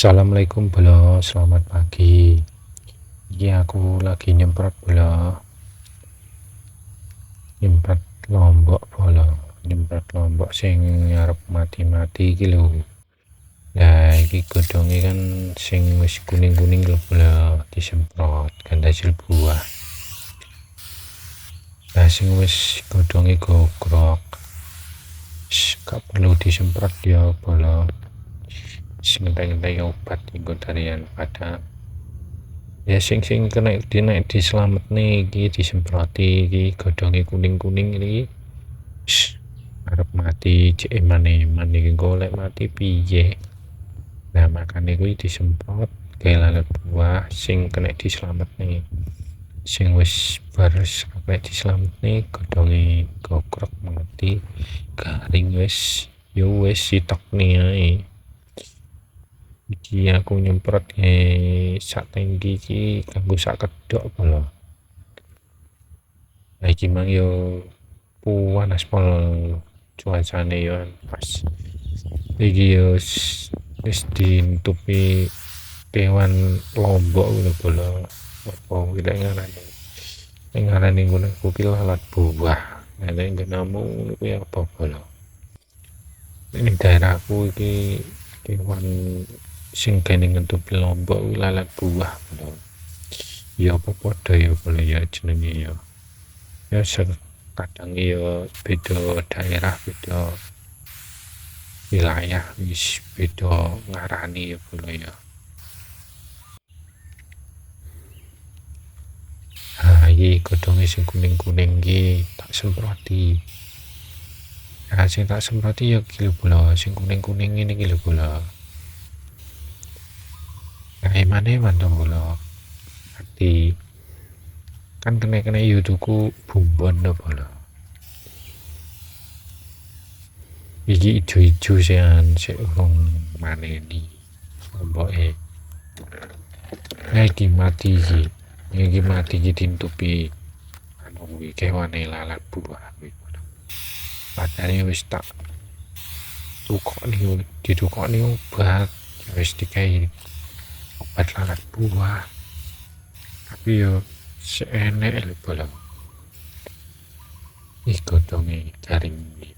Assalamualaikum bro, selamat pagi. Iki aku lagi nyemprot bro, nyemprot lombok bro, nyemprot lombok sing arep mati-mati iki lho. Lah iki godhonge kan sing wis kuning-kuning lho bro, disemprot kan hasil buah. Lah sing wis godhonge gogrok, gak perlu disemprot ya bro. Sing ngenteni obat inggo tarian pada ya sing kena diselametne iki disemproti iki godhonge kuning-kuning iki arep mati cek eman-eman iki golek mati piye. Nah makane kuwi disemprot gawe lalat buah sing kena diselametne, sing wis bar sampe diselametne godhonge gogrok mati garing wis ya wis sitokne ae. Iki aku nyemprot sak tangki iki kanggo sak kedok lho. Lah iki mang yo panas pol cuacane yo pas. Iki yo wis ditutupi kewan lombok ngono lho. Apa iki ngarani? Ngarani ngono kuwi lalat buah. Nek nggenamu kuwi apa lho? Ini daerahku iki kewan sing kene ngetupi lombok kuwi lalat buah lho. Ya apa padha ya boleh ya jenenge ya. Ya kadang ya beda daerah, beda wilayah wis beda ngarani ya boleh ya. Nah iki godhonge sing kuning-kuning iki tak semproti. Nah sing tak semproti ya iki lho bro, sing kuning-kuning ini iki lho bro. Nah emane mantu bro. Arti kan kena yo tuku bumbon lho bro. Iki ijo-ijo sean sik urung maneni lomboke. Nah iki mati iki ditutupi anu kuwi kewane lalat buah kuwi. Padahal wis tak didukokne obat wis dikai obat lalat buah tapi yo seenek lho bolo iki godhonge garing iki